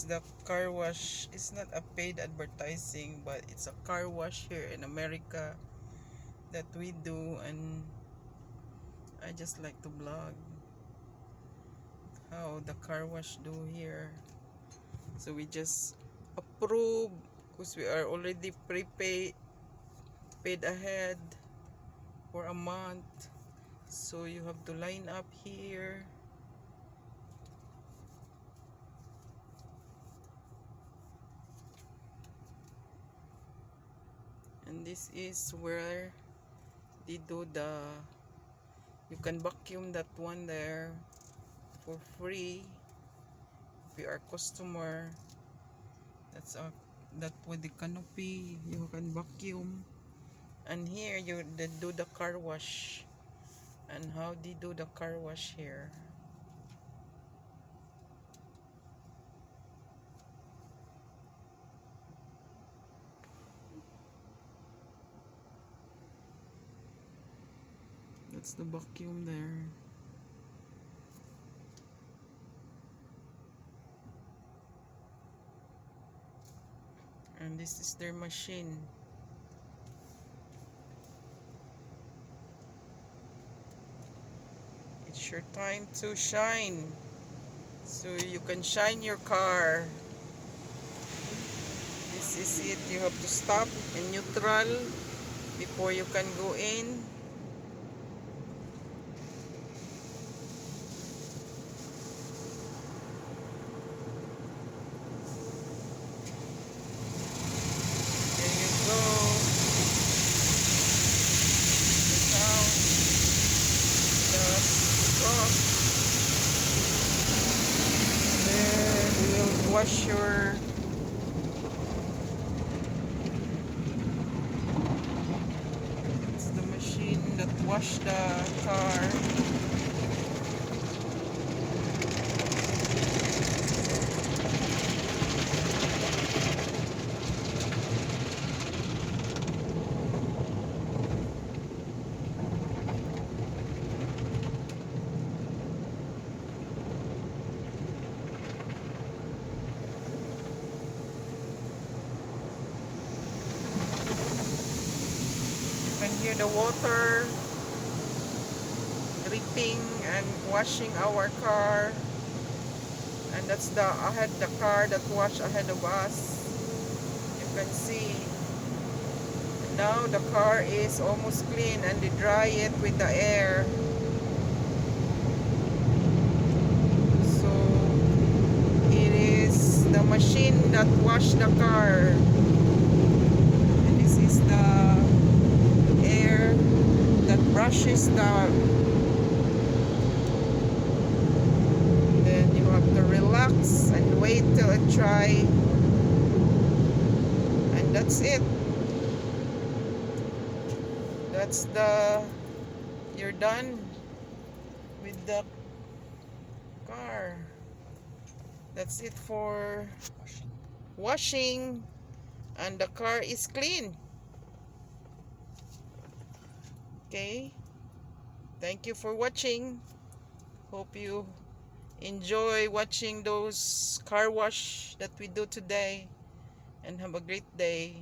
the car wash. It's not a paid advertising, but it's a car wash here in America that we do, and I just like to blog how the car wash do here. So we just approve because we are already prepaid, paid ahead for a month. So you have to line up here. And this is where they do you can vacuum that one there for free if you are customer. That with the canopy you can vacuum. And here they do the car wash. And how they do the car wash here. That's the vacuum there. And this is their machine. It's your time to shine. So you can shine your car. This is it. You have to stop in neutral before you can go in. There you go. The sound, the stroke. There you will wash your it's the machine that wash the car. You can hear the water dripping and washing our car. And that's the car that washed ahead of us. You can see now the car is almost clean, and they dry it with the air. So it is the machine that washed the car, and this is the air that brushes the. Then you have to relax and wait till it dry, and that's it. You're done with the car. That's it for washing, and the car is clean. Okay, thank you for watching. Hope you enjoy watching those car wash that we do today, and have a great day.